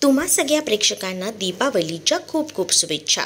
तुम्हा सगळ्या प्रेक्षकांना दीपावलीच्या खूप खूप शुभेच्छा।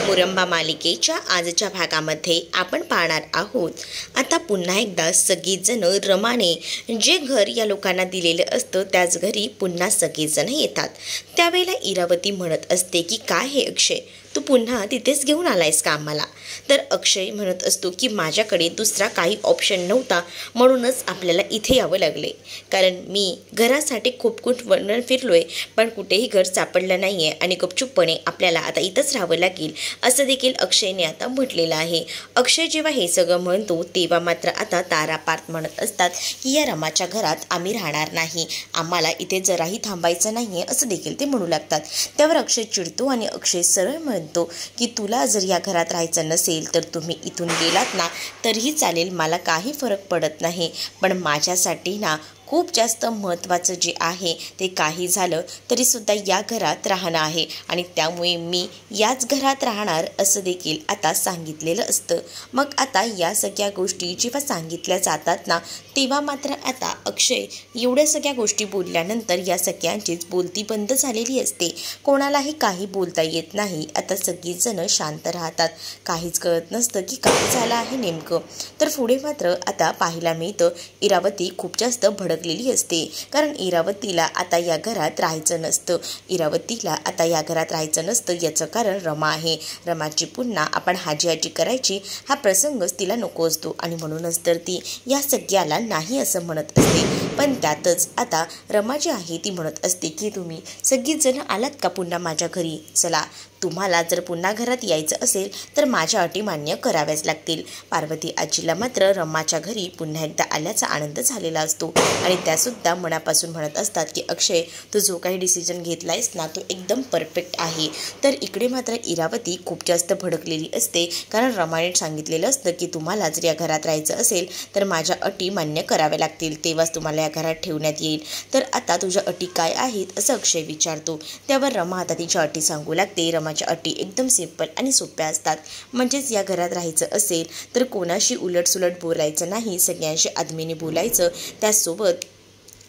मुरंबा मालिकेच्या आजच्या भागामध्ये आपण पाहणार आहोत आता पुन्हा एकदा सगळेजण रमाने जे घर या लोकांना दिलेले असतं त्याच घरी पुन्हा सगळेजण येतात। त्यावेळेला इरावती म्हणत असते की काय हे अक्षय, तू पुन्हा तिथेच घेऊन आलायस का आम्हाला? तर अक्षय म्हणत असतो की माझ्याकडे दुसरा काही ऑप्शन नव्हता, म्हणूनच आपल्याला इथे यावं लागले। कारण मी घरासाठी खूप वर्णन फिरलोय पण कुठेही घर सापडलं नाही आहे आणि गुपचूपपणे आपल्याला आता इथंच राहावं लागेल असं देखील अक्षयने आता म्हटलेलं आहे। अक्षय जेव्हा हे सगळं म्हणतो तेव्हा मात्र आता तारा पार्थ म्हणत असतात की या रमाच्या घरात आम्ही राहणार नाही, आम्हाला इथे जराही थांबायचं नाही आहे असं देखील ते म्हणू लागतात। त्यावर अक्षय चिडतो आणि अक्षय सरळ म्हणतो की तुला जर या घरात राहायचं नसेल तर तुम्ही इथून गेलात ना तरीही चालेल, मला काही फरक पडत नाही, पण माझ्यासाठी ना खूप जास्त महत्त्वाचं जे आहे ते काही झालं तरीसुद्धा या घरात राहणं आहे आणि त्यामुळे मी याच घरात राहणार असं देखील आता सांगितलेलं असतं। मग आता या सगळ्या गोष्टी जेव्हा सांगितल्या जातात ना तेव्हा मात्र आता अक्षय एवढ्या सगळ्या गोष्टी बोलल्यानंतर या सगळ्यांचीच बोलती बंद झालेली असते, कोणालाही काही बोलता येत नाही। आता सगळीजणं शांत राहतात, काहीच कळत नसतं की काय झालं आहे नेमकं। तर पुढे मात्र आता पाहायला मिळतं इरावती खूप जास्त भडकलेली असते, कारण इरावतीला आता या घरात राहायचं नसतं। इरावतीला आता या घरात राहायचं नसतं याचं कारण रमा आहे। रमाची पुन्हा आपण हाजी करायची हा प्रसंगच तिला नको असतो आणि म्हणूनच तर ती या सगळ्याला नाही असं म्हणत असते। पण त्यातच आता रमा जी आहे ती म्हणत असते की तुम्ही सगळीजण आलात का पुन्हा माझ्या घरी? चला, तुम्हाला जर पुन्हा घरात यायचं असेल तर माझ्या अटी मान्य कराव्याच लागतील। पार्वती आजीला मात्र रमाच्या घरी पुन्हा एकदा आल्याचा आनंद झालेला असतो आणि त्यासुद्धा मनापासून म्हणत असतात की अक्षय, तू जो काही डिसिजन घेतलायस ना तो एकदम परफेक्ट आहे। तर इकडे मात्र इरावती खूप जास्त भडकलेली असते, कारण रमाने सांगितलेलं असतं की तुम्हाला जर या घरात राहायचं असेल तर माझ्या अटी मान्य कराव्या लागतील, तेव्हाच तुम्हाला या घरात ठेवण्यात येईल। तर आता तुझ्या अटी काय आहेत असं अक्षय विचारतो। त्यावर रमा आता तिच्या अटी सांगू लागते। रमाच्या अटी एकदम सिंपल आणि सोप्या असतात, म्हणजेच या घरात राहायचं असेल तर कोणाशी उलटसुलट बोलायचं नाही, सगळ्यांशी आदमीने बोलायचं, त्यासोबत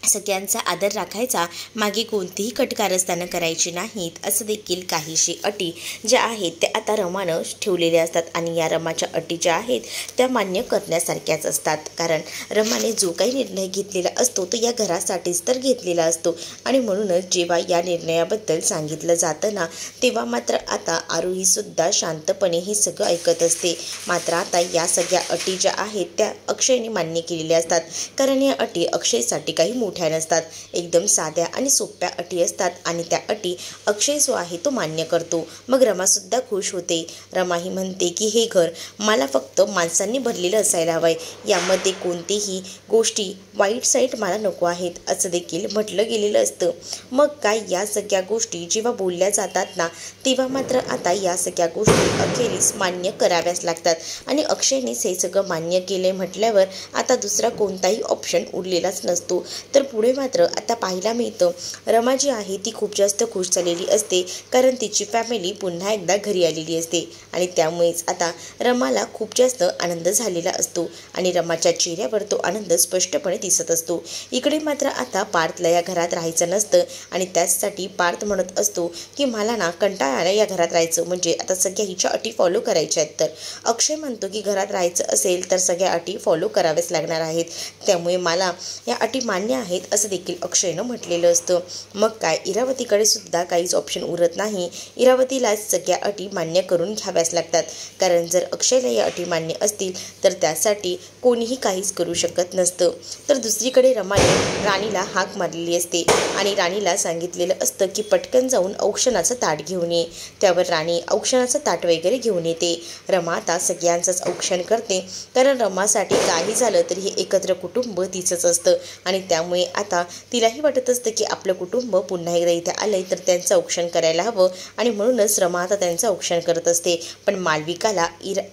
सगळ्यांचा आदर राखायचा, मागे कोणतीही कटकारस्थानं करायची नाहीत असं देखील काहीशी अटी ज्या आहेत त्या आता रमानं ठेवलेल्या असतात। आणि या रमाच्या अटी ज्या आहेत त्या मान्य करण्यासारख्याच असतात, कारण रमाने जो काही निर्णय घेतलेला असतो तो या घरासाठीच तर घेतलेला असतो आणि म्हणूनच जेव्हा या निर्णयाबद्दल सांगितलं जातं ना तेव्हा मात्र आता आरोहीसुद्धा शांतपणे हे सगळं ऐकत असते। मात्र आता या सगळ्या अटी ज्या आहेत त्या अक्षयने मान्य केलेल्या असतात, कारण या अटी अक्षयसाठी काही मोठ्या नसतात, एकदम साध्या आणि सोप्या अटी असतात आणि त्या अटी अक्षय जो आहे तो मान्य करतो। मग रमासुद्धा खुश होते। रमाही म्हणते की हे घर मला फक्त माणसांनी भरलेलं असायला हवंय, यामध्ये कोणतीही गोष्टी वाईट साईड मला नको आहेत असं देखील म्हटलं गेलेलं असतं। मग काय या सगळ्या गोष्टी जेव्हा बोलल्या जातात ना तेव्हा मात्र आता या सगळ्या गोष्टी अखेरीस मान्य कराव्याच लागतात आणि अक्षयनेच हे सगळं मान्य केले म्हटल्यावर आता दुसरा कोणताही ऑप्शन उरलेलाच नसतो। तर पुढे मात्र आता पाहायला मिळतं रमा जी आहे ती खूप जास्त खुश झालेली असते, कारण तिची फॅमिली पुन्हा एकदा घरी आलेली असते आणि त्यामुळेच आता रमाला खूप जास्त आनंद झालेला असतो आणि रमाच्या चेहऱ्यावर तो आनंद स्पष्टपणे दिसत असतो। इकडे मात्र आता पार्थला या घरात राहायचं नसतं आणि त्याचसाठी पार्थ म्हणत असतो की मला ना कंटाळा आला या घरात राहायचं, म्हणजे आता सगळ्या हिच्या अटी फॉलो करायच्या आहेत। तर अक्षय म्हणतो की घरात राहायचं असेल तर सगळ्या अटी फॉलो कराव्याच लागणार आहेत, त्यामुळे मला या अटी मान्य आहेत असं देखील अक्षयनं म्हटलेलं असतं। मग काय इरावतीकडे सुद्धा काहीच ऑप्शन उरत नाही, इरावतीलाच सगळ्या अटी मान्य करून घ्याव्याच लागतात, कारण जर अक्षयला या अटी मान्य असतील तर त्यासाठी कोणीही काहीच करू शकत नसतं। तर दुसरीकडे रमाने राणीला हाक मारलेली असते आणि राणीला सांगितलेलं असतं की पटकन जाऊन औक्षणाचं ताट घेऊन ये। त्यावर राणी औक्षणाचं ताट वगैरे घेऊन येते। रमा आता सगळ्यांचंच औक्षण करते, कारण रमासाठी काही झालं तरी हे एकत्र कुटुंब तिचंच असतं आणि त्यामुळे आता तिलाही वाटत असतं की आपलं कुटुंब पुन्हा एकदा इथे आलंय तर त्यांचं औक्षण करायला हवं आणि म्हणूनच रमा आता त्यांचं औक्षण करत असते। पण मालविकाला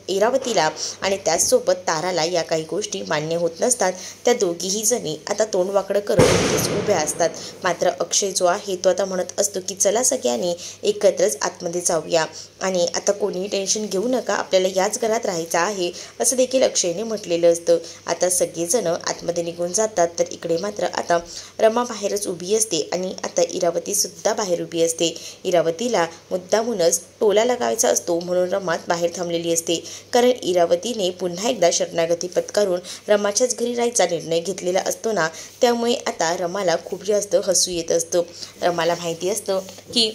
इरावतीला आणि त्याचसोबत ताराला या काही गोष्टी मान्य होत नसतात। त्या दोघीही जणी आता तोंड वाकडं करत तिथेच उभ्या असतात। मात्र अक्षय जो आहे तो आता म्हणत असतो की चला सगळ्यांनी एकत्रच आतमध्ये जाऊया आणि आता कोणीही टेन्शन घेऊ नका, आपल्याला याच घरात राहायचं आहे असं देखील अक्षयने म्हटलेलं असतं। आता सगळेजण आतमध्ये निघून जातात। तर इकडे मात्र आता रमा बाहेरच उभी असते आणि आता इरावतीसुद्धा बाहेर उभी असते. इरावतीला मुद्दामूनच टोला लगावायचा असतो म्हणून रमा बाहेर थांबलेली असते. कारण इरावतीने पुन्हा एकदा शरणागती पत्करून रमाच्याच घरी राहायचा निर्णय घेतलेला असतो ना, त्यामुळे आता रमाला खूप जास्त हसू येत असतं. रमाला माहिती असतं की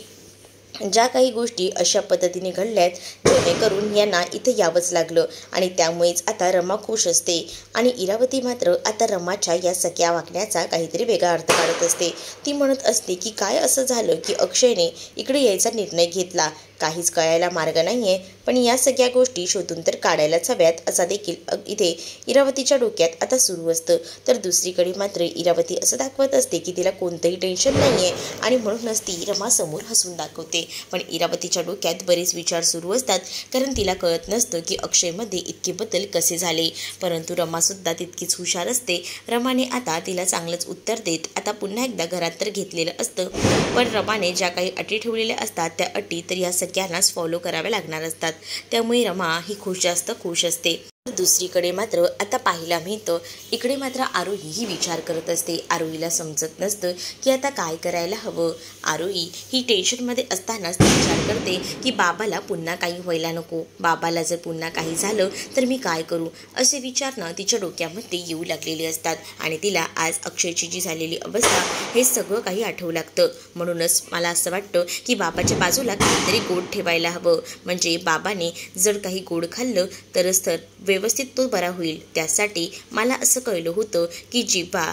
ज्या काही गोष्टी अशा पद्धतीने घडल्यात जेणेकरून यांना इथं यावंच लागलं आणि त्यामुळेच आता रमा खुश असते. आणि इरावती मात्र आता रमाच्या या सख्या वागण्याचा काहीतरी वेगळा अर्थ काढत असते. ती म्हणत असते की काय असं झालं की अक्षयने इकडे यायचा निर्णय घेतला. काहीच कळायला मार्ग नाहीये, पण या सगळ्या गोष्टी शोधून तर काढायलाच हव्यात असा देखील इथे इरावतीच्या डोक्यात आता सुरू असतं. तर दुसरीकडे मात्र इरावती असं दाखवत असते की तिला कोणतंही टेन्शन नाहीये आणि म्हणूनच ती रमासमोर हसून दाखवते. पण इरावतीच्या डोक्यात बरेच विचार सुरू असतात, कारण तिला कळत नसतं की अक्षयमध्ये इतके बदल कसे झाले. परंतु रमासुद्धा तितकीच हुशार असते. रमाने आता तिला चांगलंच उत्तर देत आता पुन्हा एकदा घरात तर घेतलेलं असतं, पण रमाने ज्या काही अटी ठेवलेल्या असतात त्या अटी तर या सगळ्यांनाच फॉलो कराव्या लागणार असतात. त्यामुळे रमा ही जास्त खुश असते. दुसरीकडे मात्र आता पाहायला मिळतं इकडे मात्र आरोही ही विचार करत असते. आरोहीला समजत नसतं की आता काय करायला हवं. आरोही ही टेन्शनमध्ये असतानाच विचार करते की बाबाला पुन्हा काही व्हायला नको. बाबाला जर पुन्हा काही झालं तर मी काय करू, असे विचार ना तिच्या डोक्यामध्ये येऊ लागलेले असतात. आणि तिला आज अक्षयची जी झालेली अवस्था हे सगळं काही आठवू लागतं. म्हणूनच मला असं वाटतं की बाबाच्या बाजूला काहीतरी गोड ठेवायला हवं, म्हणजे बाबाने जर काही गोड खाल्लं तरच तर व्यवस्थित तो बरा होईल. त्यासाठी मला असं कळलं होतं की जेव्हा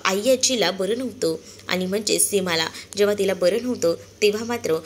आई आजीला बरं नव्हतं आणि म्हणजे सीमाला जेव्हा तिला बरं नव्हतं तेव्हा मात्र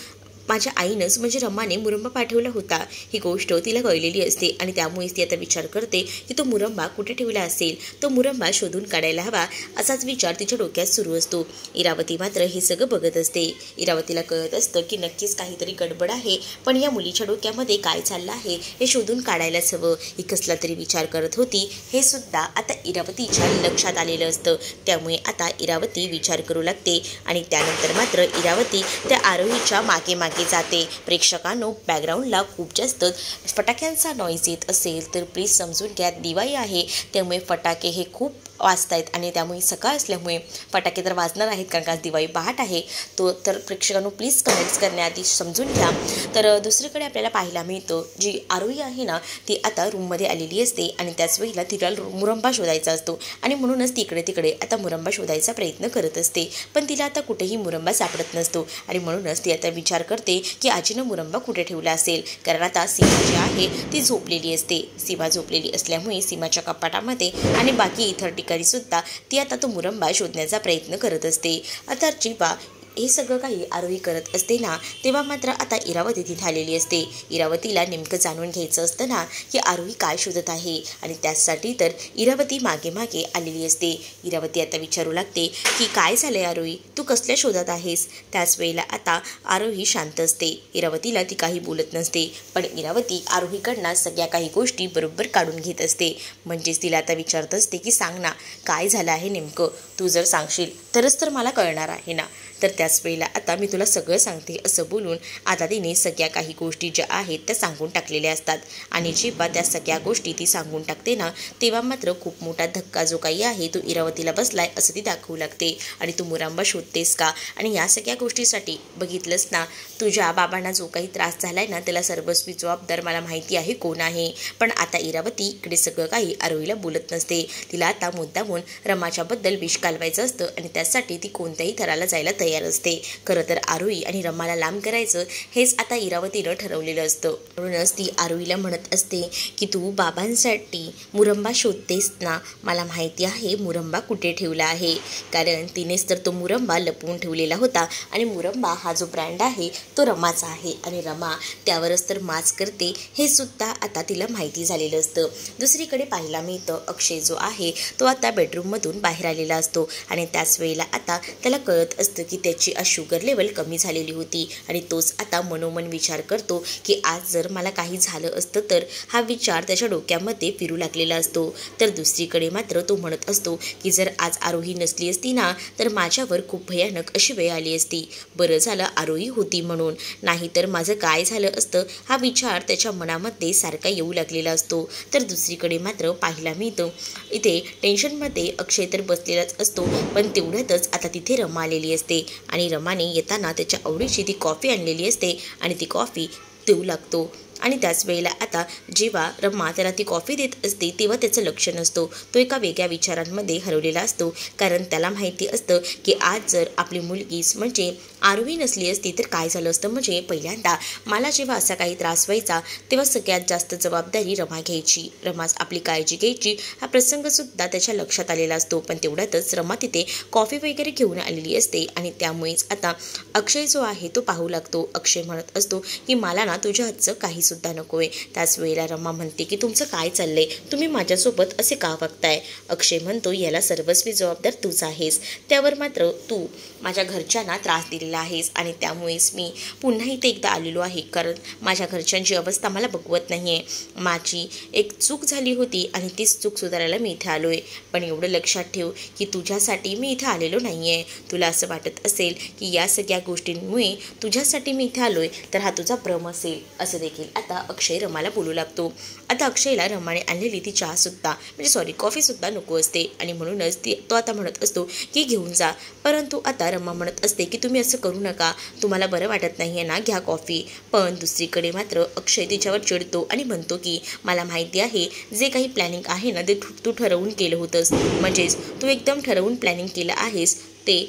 माझ्या आईनंच म्हणजे रमाने मुरंबा पाठवला होता. ही गोष्ट तिला कळलेली असते आणि त्यामुळेच ती आता विचार करते की तो मुरंबा कुठे ठेवला असेल, तो मुरंबा शोधून काढायला हवा असाच विचार तिच्या डोक्यात सुरू असतो. इरावती मात्र हे सगळं बघत असते. इरावतीला कळत असतं की नक्कीच काहीतरी गडबड आहे, पण या मुलीच्या डोक्यामध्ये काय चाललं आहे हे शोधून काढायलाच हवं. ही कसला तरी विचार करत होती हे सुद्धा आता इरावतीच्या लक्षात आलेलं असतं. त्यामुळे आता इरावती विचार करू लागते आणि त्यानंतर मात्र इरावती त्या आरोहीच्या मागे जाते. प्रेक्षकांनो, बॅकग्राऊंडला खूप जास्त फटाक्यांचा नॉईज येत असेल तर प्लीज समजून घ्या. दिवाळी आहे त्यामुळे फटाके हे खूप वाजतायत आणि त्यामुळे सकाळ असल्यामुळे फटाके तर वाजणार आहेत, कारण का दिवाळी पहाट आहे. तो तर प्रेक्षकांनो प्लीज कमेंट्स करण्याआधी समजून घ्या. तर दुसरीकडे आपल्याला पाहायला मिळतं जी आरोही आहे ना ती आता रूममध्ये आलेली असते आणि त्याच वेळेला तिला मुरंबा शोधायचा असतो आणि म्हणूनच तिकडे आता मुरंबा शोधायचा प्रयत्न करत असते. पण तिला आता कुठेही मुरंबा सापडत नसतो आणि म्हणूनच ती आता विचार करते की आजीनं मुरंबा कुठे ठेवला असेल. कारण आता सीमा जी आहे ती झोपलेली असते. सीमा झोपलेली असल्यामुळे सीमाच्या कपाटामध्ये आणि बाकी इतर ठिकाणी सुद्धा ती आता तो मुरंबा शोधण्याचा प्रयत्न करत असते. आता जेव्हा हे सगळं काही आरोही करत असते ना तेव्हा मात्र आता इरावती तिथे आलेली असते. इरावतीला नेमकं जाणून घ्यायचं असतं ना की आरोही काय शोधत आहे आणि त्यासाठी तर इरावती मागे मागे आलेली असते. इरावती आता विचारू लागते की काय झालंय आरोही, तू कसल्या शोधत आहेस. त्याच वेळेला आता आरोही शांत असते. इरावतीला ती काही बोलत नसते, पण इरावती आरोहीकडनं सगळ्या काही गोष्टी बरोबर काढून घेत असते. म्हणजेच तिला आता विचारत असते की सांग ना काय झालं आहे नेमकं, तू जर सांगशील तरच तर मला कळणार आहे ना. तर त्याच वेळेला आता मी तुला सगळं सांगते असं बोलून आता तिने सगळ्या काही गोष्टी ज्या आहेत त्या सांगून टाकलेल्या असतात. आणि जेव्हा त्या सगळ्या गोष्टी ती सांगून टाकते ना तेव्हा मात्र खूप मोठा धक्का जो काही आहे तो इरावतीला बसलाय असं ती दाखवू लागते. आणि तू मुरंबा शोधतेस का, आणि या सगळ्या गोष्टीसाठी बघितलंस ना तुझ्या बाबांना जो काही त्रास झालाय ना त्याला सर्वस्वी जबाबदार मला माहिती आहे कोण आहे. पण आता इरावती इकडे सगळं काही आरोहीला बोलत नसते. तिला आता मुद्दामून रमाच्याबद्दल विष घालवायचं असतं आणि त्यासाठी ती कोणत्याही थराला जायला तयार असते. खरं तर आरोही आणि रमाला लांब करायचं हेच आता इरावतीनं ठरवलेलं असतं. म्हणूनच ती आरोहीला म्हणत असते की तू बाबांसाठी मुरंबा शोधतेस ना, मला माहिती आहे मुरंबा कुठे ठेवला आहे. कारण तिनेच तर तो मुरंबा लपवून ठेवलेला होता आणि मुरंबा हा जो ब्रँड आहे तो रमाचा आहे आणि रमा त्यावरच तर माच करते हे सुद्धा आता तिला माहिती झालेलं असतं. दुसरीकडे पाहायला मिळतं अक्षय जो आहे तो आता बेडरूममधून बाहेर आलेला असतो आणि त्याच वेळेला आता त्याला कळत असतं की त्याची त्याची आज शुगर लेवल कमी झालेली होती आणि तोच आता मनोमन विचार करतो की आज जर मला काही झालं असतं तर हा विचार त्याच्या डोक्यामध्ये फिरू लागलेला असतो. तर दुसरीकडे मात्र तो म्हणत असतो की जर आज आरोही नसली असती ना तर माझ्यावर खूप भयानक अशी वेळ आली असती. बरं झालं आरोही होती म्हणून, नाहीतर माझं काय झालं असतं हा विचार त्याच्या मनामध्ये सारखा येऊ लागलेला असतो. तर दुसरीकडे मात्र पाहिला मिळतं इथे टेन्शनमध्ये अक्षय तर बसलेलाच असतो. पण तेवढ्यातच आता तिथे रमा आलेली असते आणि रमाने येताना त्याच्या आवडीची ती कॉफी आणलेली असते आणि ती कॉफी देऊ लागतो. आणि त्याच वेळेला आता जेव्हा रमा त्याला ती कॉफी देत असते तेव्हा त्याचं लक्ष नसतो. तो एका वेगळ्या विचारांमध्ये हरवलेला असतो. कारण त्याला माहिती असतं की आज जर आपली मुलगीच म्हणजे आरोही नसली असती तर काय झालं असतं. म्हणजे पहिल्यांदा मला जेव्हा असा काही त्रास व्हायचा तेव्हा सगळ्यात जास्त जबाबदारी रमा घ्यायची, रमाच आपली काळजी घ्यायची. हा प्रसंगसुद्धा त्याच्या लक्षात आलेला असतो. पण तेवढ्यातच रमा तिथे कॉफी वगैरे घेऊन आलेली असते आणि त्यामुळेच आता अक्षय जो आहे तो पाहू लागतो. अक्षय म्हणत असतो की मला ना तुझ्या हातचं काही सुद्धा नकोय. त्याच वेळेला रमा म्हणते की तुमचं काय चाललंय, तुम्ही माझ्यासोबत असे का वागताय. अक्षय म्हणतो याला सर्वस्वी जबाबदार तूच आहेस. त्यावर मात्र तू माझ्या घरच्यांना त्रास दिलेला आहेस आणि त्यामुळेच मी पुन्हा इथे एकदा आलेलो आहे. कारण माझ्या घरच्यांची अवस्था मला बघवत नाही आहे. माझी एक चूक झाली होती आणि तीच चूक सुधारायला मी इथे आलो आहे. पण एवढं लक्षात ठेव की तुझ्यासाठी मी इथे आलेलो नाही आहे. तुला असं वाटत असेल की या सगळ्या गोष्टींमुळे तुझ्यासाठी मी इथे आलो आहे तर हा तुझा भ्रम असेल. असं देखील आता अक्षय रमाला बोलू लागतो. आता अक्षयला रमाने आणलेली ती चहासुद्धा म्हणजे कॉफीसुद्धा नको असते आणि म्हणूनच तो आता म्हणत असतो की घेऊन जा. परंतु आता रमा म्हणत असते की तुम्ही असं करू नका, तुम्हाला बरं वाटत नाही आहे ना, घ्या कॉफी. पण दुसरीकडे मात्र अक्षय तिच्यावर चिडतो आणि म्हणतो की मला माहिती आहे जे काही प्लॅनिंग आहे ना ते तू ठरवून केलं होतंस. म्हणजेच तू एकदम ठरवून प्लॅनिंग केलं आहेस ते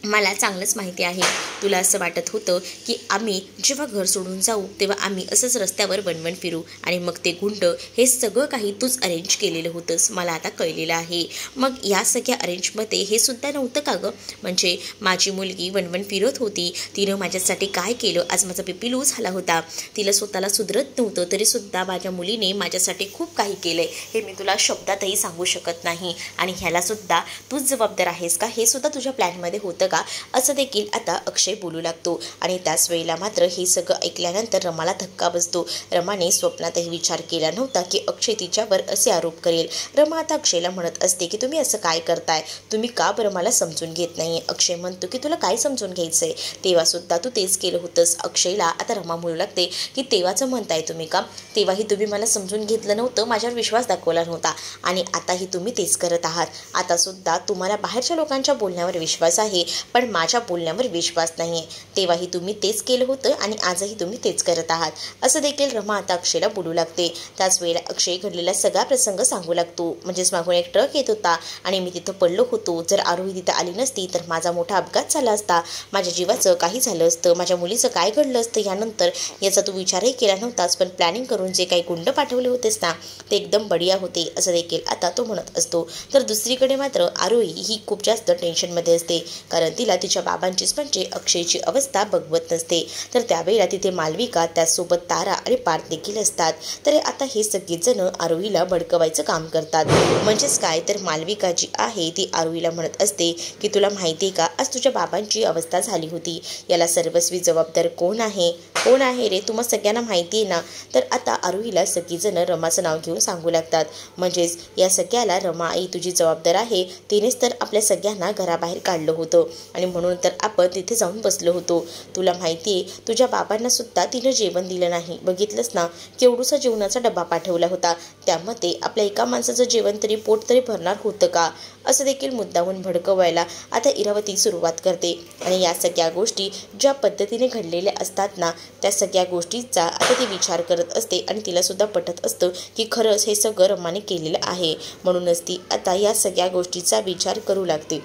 मला चांगलंच माहिती आहे. तुला असं वाटत होतं की आम्ही जेव्हा घर सोडून जाऊ तेव्हा आम्ही असंच रस्त्यावर वणवण फिरू आणि मग ते गुंड हे सगळं काही तूच अरेंज केलेलं होतंस. मला आता कळलेलं आहे. मग या सगळ्या अरेंजमध्ये हे सुद्धा नव्हतं का गं. म्हणजे माझी मुलगी वणवण फिरत होती, तिनं माझ्यासाठी काय केलं. आज माझा बीपी लो झाला होता, तिला स्वतःला सुधरत नव्हतं तरीसुद्धा माझ्या मुलीने माझ्यासाठी खूप काही केलं आहे. हे मी तुला शब्दातही सांगू शकत नाही आणि ह्यालासुद्धा तूच जबाबदार आहेस का, हे सुद्धा तुझ्या प्लॅनमध्ये होतं का, असं देखील आता अक्षय बोलू लागतो. आणि त्याच वेळेला मात्र हे सगळं ऐकल्यानंतर रमाला धक्का बसतो. रमाने स्वप्नातही विचार केला नव्हता की अक्षय तिच्यावर असे आरोप करेल. रमा आता अक्षयला म्हणत असते की तुम्ही असं काय करताय, तुम्ही का बरं मला समजून घेत नाही. अक्षय म्हणतो की तुला काय समजून घ्यायचंय, तेव्हा सुद्धा तू तेच केलं होतंस. अक्षयला आता रमा म्हणू लागते की तेव्हाचं म्हणताय तुम्ही का, तेव्हाही तुम्ही मला समजून घेतलं नव्हतं, माझ्यावर विश्वास दाखवला नव्हता आणि आताही तुम्ही तेच करत आहात. आता सुद्धा तुम्हाला बाहेरच्या लोकांच्या बोलण्यावर विश्वास आहे पण माझ्या बोलण्यावर विश्वास नाही आहे. तेव्हाही तुम्ही तेच केलं होतं आणि आजही तुम्ही तेच करत आहात. असं देखील रमा आता अक्षयला बोलू लागते. त्याच वेळेला अक्षय घडलेला सगळा प्रसंग सांगू लागतो. म्हणजेच मागून एक ट्रक येत होता आणि मी तिथं पडलो होतो. जर आरोही तिथं आली नसती तर माझा मोठा अपघात झाला असता, माझ्या जीवाचं काही झालं असतं, माझ्या मुलीचं काय घडलं असतं यानंतर याचा तू विचारही केला नव्हतास. पण प्लॅनिंग करून जे काही गुंड पाठवले होतेस ना ते एकदम बढिया होते, असं देखील आता तो म्हणत असतो. तर दुसरीकडे मात्र आरोही ही खूप जास्त टेन्शनमध्ये असते. कारण तिला तिच्या बाबांचीच म्हणजे अक्षयची अवस्था बघवत नसते. तर त्यावेळेला तिथे मालविका त्याचसोबत तारा आणि पार्थ देखील असतात. तर आता हे सगळेजण आरोहीला भडकवायचं काम करतात. म्हणजेच काय तर मालविका जी आहे ती आरोहीला म्हणत असते की तुला माहिती आहे का आज तुझ्या बाबांची अवस्था झाली होती, याला सर्वस्वी जबाबदार कोण आहे, कोण आहे रे, तुम्हाला सगळ्यांना माहिती आहे ना. तर आता आरोहीला सगळीजण रमाचं नाव घेऊन सांगू लागतात. म्हणजेच या सगळ्याला रमा आई तुझी जबाबदार आहे, तिनेच तर आपल्या सगळ्यांना घराबाहेर काढलं होतं आणि म्हणून तर आपण तिथे जाऊन बसलो होतो. तुला माहिती आहे तुझ्या बाबांना सुद्धा तिनं जेवण दिलं नाही, बघितलंस ना केवढूसा जेवणाचा डबा पाठवला होता, त्यामध्ये आपल्या एका माणसाचं जेवण तरी पोट तरी भरणार होतं का, असं देखील मुद्दाहून भडकवायला आता इरावती सुरुवात करते. आणि या सगळ्या गोष्टी ज्या पद्धतीने घडलेल्या असतात ना त्या सगळ्या गोष्टीचा आता ती विचार करत असते आणि तिला सुद्धा पटत असतं की खरंच हे सगळं रमाने केलेलं आहे. म्हणूनच ती आता या सगळ्या गोष्टीचा विचार करू लागते.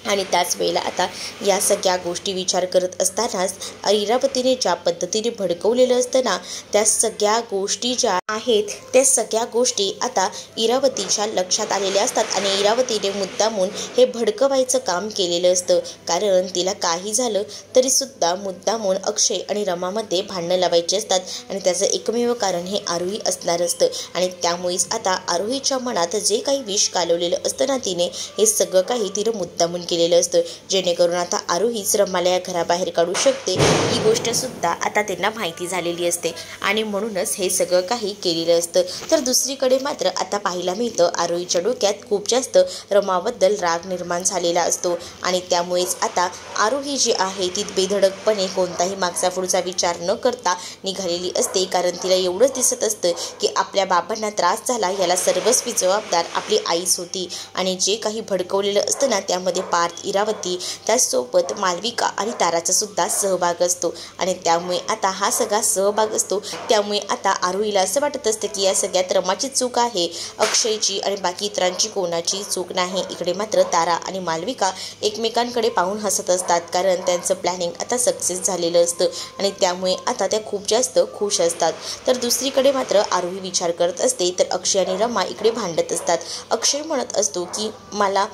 आणि त्याच वेळेला आता या सगळ्या गोष्टी विचार करत असतानाच इरावतीने ज्या पद्धतीने भडकवलेलं असतं ना त्या सगळ्या गोष्टी ज्या आहेत त्या सगळ्या गोष्टी आता इरावतीच्या लक्षात आलेल्या असतात आणि इरावतीने मुद्दामून हे भडकवायचं काम केलेलं असतं. कारण तिला काही झालं तरीसुद्धा मुद्दामून अक्षय आणि रमामध्ये भांडणं लावायची असतात आणि त्याचं एकमेव कारण हे आरोही असणार असतं. आणि त्यामुळेच आता आरोहीच्या मनात जे काही विष कालवलेलं असतं ना तिने, हे सगळं काही तिनं मुद्दामून केलेलं असतं, जेणेकरून आता आरोहीच रमाला या घराबाहेर काढू शकते ही गोष्टसुद्धा आता त्यांना माहिती झालेली असते आणि म्हणूनच हे सगळं काही केलेलं असतं. तर दुसरीकडे मात्र आता पाहायला मिळतं आरोहीच्या डोक्यात खूप जास्त रमाबद्दल राग निर्माण झालेला असतो आणि त्यामुळेच आता आरोही जी आहे ती बेधडकपणे कोणताही मागचा पुढचा विचार न करता निघालेली असते. कारण तिला एवढंच दिसत असतं की आपल्या बाबांना त्रास झाला याला सर्वस्वी जबाबदार आपली आईच होती आणि जे काही भडकवलेलं असतं ना त्यामध्ये पार्थ, इरावती, त्याचसोबत मालविका आणि ताराचा सुद्धा सहभाग असतो आणि त्यामुळे आता हा सगळा सहभाग असतो. त्यामुळे आता आरोहीला असं वाटत असतं की या सगळ्यात रमाची चूक आहे, अक्षयची आणि बाकी इतरांची कोणाची चूक नाही. इकडे मात्र तारा आणि मालविका एकमेकांकडे पाहून हसत असतात कारण त्यांचं प्लॅनिंग आता सक्सेस झालेलं असतं आणि त्यामुळे आता त्या खूप जास्त खुश असतात. तर दुसरीकडे मात्र आरोही विचार करत असते तर अक्षय आणि रमा इकडे भांडत असतात. अक्षय म्हणत असतो की मला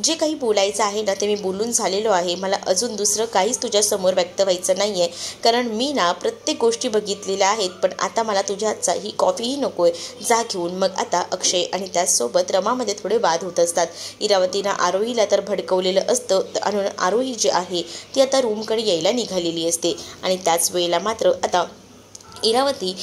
जे काही बोलायचं आहे ना ते मी बोलून झालेलो आहे, मला अजून दुसरं काहीच तुझ्यासमोर व्यक्त व्हायचं नाही आहे. कारण मी ना प्रत्येक गोष्टी बघितलेल्या आहेत, पण आता मला तुझ्या हातचा ही कॉफीही नको आहे, जा घेऊन. मग आता अक्षय आणि त्याचसोबत रमामध्ये थोडे वाद होत असतात. इरावतीनं आरोहीला तर भडकवलेलं असतं आणि आरोही जी आहे ती आता रूमकडे यायला निघालेली असते आणि त्याच वेळेला मात्र आता इरावती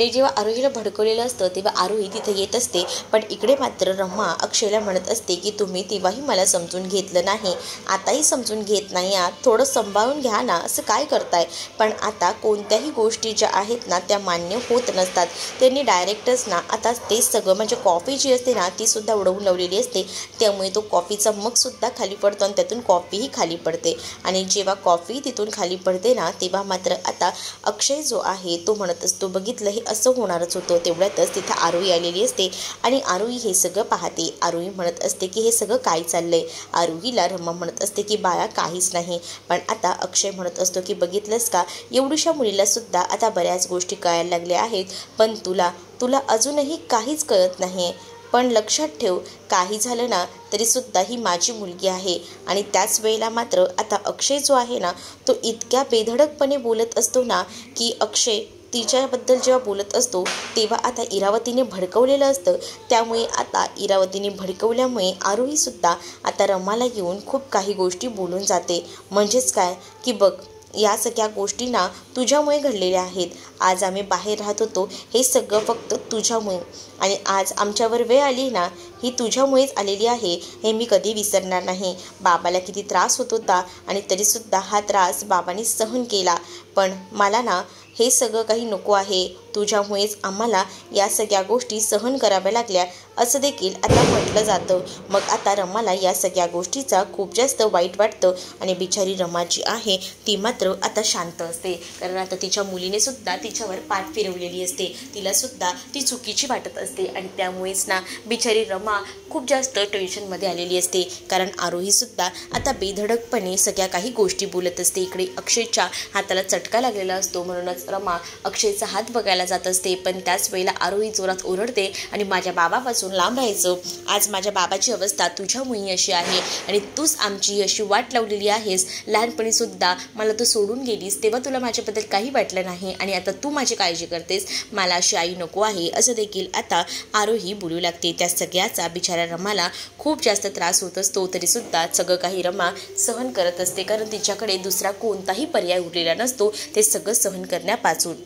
जेव्हा आरोहीला भडकवलेलं असतं तेव्हा आरोही तिथे येत असते. पण इकडे मात्र रमा अक्षयला म्हणत असते की तुम्ही तेव्हाही मला समजून घेतलं नाही, आताही समजून घेत नाही आहात, थोडं सांभाळून घ्या ना, असं काय करताय. पण आता कोणत्याही गोष्टी ज्या आहेत ना त्या मान्य होत नसतात. त्यांनी डायरेक्टच ना आता ते सगळं म्हणजे कॉफी जी असते ना ती सुद्धा उडवून लावलेली असते. त्यामुळे तो कॉफीचा मगसुद्धा खाली पडतो आणि त्यातून कॉफीही खाली पडते आणि जेव्हा कॉफी तिथून खाली पडते ना तेव्हा मात्र आता अक्षय जो आहे तो म्हणत असतो बघितलं हे असं होणारच होतं. तेवढ्यातच तिथं आरोही आलेली असते आणि आरोही हे सगळं पाहते. आरोही म्हणत असते की हे सगळं काय चाललंय. आरोहीला रमा म्हणत असते की बाळा काहीच नाही. पण आता अक्षय म्हणत असतो की बघितलंस का, एवढ्याशा मुलीला सुद्धा आता बऱ्याच गोष्टी कळायला लागल्या आहेत, पण तुला अजूनही काहीच कळत नाही. पण लक्षात ठेव, काही झालं ना तरीसुद्धा ही माझी मुलगी आहे. आणि त्याच वेळेला मात्र आता अक्षय जो आहे ना तो इतक्या बेधडकपणे बोलत असतो ना की अक्षय तिच्याबद्दल जेव्हा बोलत असतो तेव्हा आता इरावतीने भडकवलेलं असतं. त्यामुळे आता इरावतीने भडकवल्यामुळे आरोहीसुद्धा आता रमाला येऊन खूप काही गोष्टी बोलून जाते. म्हणजेच काय की बघ, या सगळ्या गोष्टी ना तुझ्यामुळे घडलेल्या आहेत. आज आम्ही बाहेर राहत होतो हे सगळं फक्त तुझ्यामुळे आणि आज आमच्यावर वेळ आली ना ही तुझ्यामुळेच आलेली आहे, हे मी कधी विसरणार नाही. बाबाला किती त्रास होत होता आणि तरीसुद्धा हा त्रास बाबांनी सहन केला. पण मला ना हे सगळं काही नको आहे, तुझ्यामुळेच आम्हाला या सगळ्या गोष्टी सहन कराव्या लागल्या असं देखील आता म्हटलं जातं. मग आता रमाला या सगळ्या गोष्टीचा खूप जास्त वाईट वाटतं आणि बिचारी रमा जी आहे ती मात्र आता शांत असते. कारण आता तिच्या मुलीने सुद्धा तिच्यावर पाठ फिरवलेली असते, तिला सुद्धा ती चुकीची वाटत असते आणि त्यामुळेच ना बिचारी रमा खूप जास्त टेन्शनमध्ये आलेली असते. कारण आरोही सुद्धा आता बेधडकपणे सगळ्या काही गोष्टी बोलत असते. इकडे अक्षयच्या हाताला चटका लागलेला असतो म्हणूनच रमा अक्षयचा हात बघायला जात असते. पण त्याच वेळेला आरोही जोरात ओरडते आणि माझ्या बाबापासून लांब राहायचं, आज माझ्या बाबाची अवस्था तुझ्यामुळे अशी आहे आणि तूच आमची अशी वाट लावलेली आहेस. लहानपणी सुद्धा मला तू सोडून गेलीस तेव्हा तुला माझ्याबद्दल काही वाटलं नाही आणि आता तू माझी काळजी करतेस, मला अशी आई नको आहे असं देखील आता आरोही बोलू लागते. त्या सगळ्याचा बिचारा रमाला खूप जास्त त्रास होत असतो, तरीसुद्धा सगळं काही रमा सहन करत असते. कारण तिच्याकडे दुसरा कोणताही पर्याय उरलेला नसतो ते सगळं सहन करण्यापासून.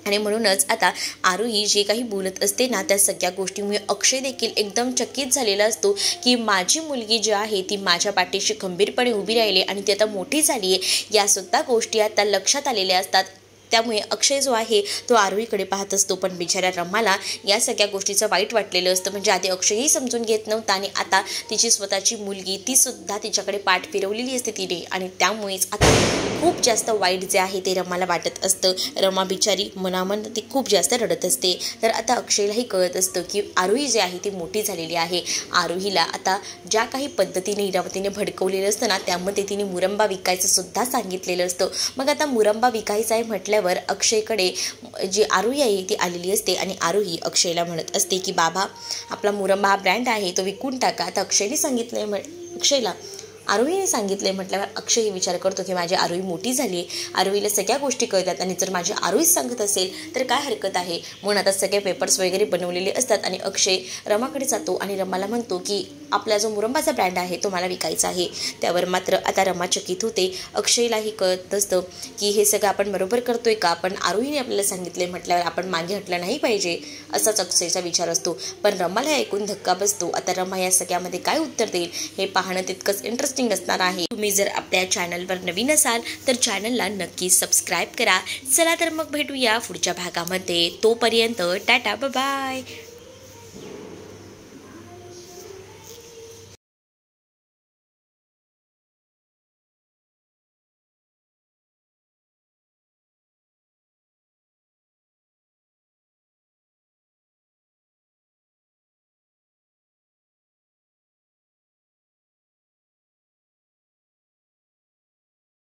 आणि म्हणूनच आता आरोही जे काही बोलत असते ना त्या सगळ्या गोष्टीमुळे अक्षय देखील एकदम चकित झालेला असतो की माझी मुलगी जी आहे ती माझ्या पाठीशी खंबीरपणे उभी राहिली आणि ती आता मोठी झाली आहे, यासुद्धा गोष्टी आता लक्षात आलेल्या असतात. त्यामुळे अक्षय जो आहे तो आरोहीकडे पाहत असतो. पण बिचाऱ्या रमाला या सगळ्या गोष्टीचं वाईट वाटलेलं असतं. म्हणजे आधी अक्षयही समजून घेत नव्हता आणि आता तिची स्वतःची मुलगी ती सुद्धा तिच्याकडे पाठ फिरवलेली असते तिने आणि त्यामुळेच आता खूप जास्त वाईट जे आहे ते रमाला वाटत असतं. रमा बिचारी मनामन ती खूप जास्त रडत असते. तर आता अक्षयलाही कळत असतं की आरोही जी आहे ती मोठी झालेली आहे. आरोहीला आता ज्या काही पद्धतीने इरावतीने भडकवलेलं असतं ना त्यामध्ये तिने मुरंबा विकायचं सुद्धा सांगितलेलं असतं. मग आता मुरंबा विकायचा आहे म्हटल्यावर म्हटल्यावर अक्षयकडे जी आरोही आहे ती आलेली असते आणि आरोही अक्षयला म्हणत असते की बाबा, आपला मुरंबा हा ब्रँड आहे तो विकून टाका. आता अक्षयने सांगितलं अक्षयला आरोहीने सांगितले म्हटल्यावर अक्षय हे विचार करतो की माझी आरोही मोठी झाली आहे, आरोहीला सगळ्या गोष्टी कळतात आणि जर माझी आरोहीच सांगत असेल तर काय हरकत आहे. म्हणून आता सगळे पेपर्स वगैरे बनवलेले असतात आणि अक्षय रमाकडे जातो आणि रमाला म्हणतो की आपला जो मुरंबाचा ब्रँड आहे तो मला विकायचा आहे. त्यावर मात्र आता रमा चकित होते. अक्षयलाही कळत नसतं की हे सगळं आपण बरोबर करतोय का, पण आरोहीने आपल्याला सांगितले म्हटल्यावर आपण मागे हटलं नाही पाहिजे असाच अक्षयचा विचार असतो. पण रमाला ऐकून धक्का बसतो. आता रमा या सगळ्यामध्ये काय उत्तर देईल हे पाहणं तितकंच इंटरेस्टिंग असणार आहे. तुम्ही जर आपल्या चॅनलवर नवीन असाल तर चॅनलला नक्की सबस्क्राईब करा. चला तर मग भेटूया पुढच्या भागामध्ये. तोपर्यंत टाटा बाय.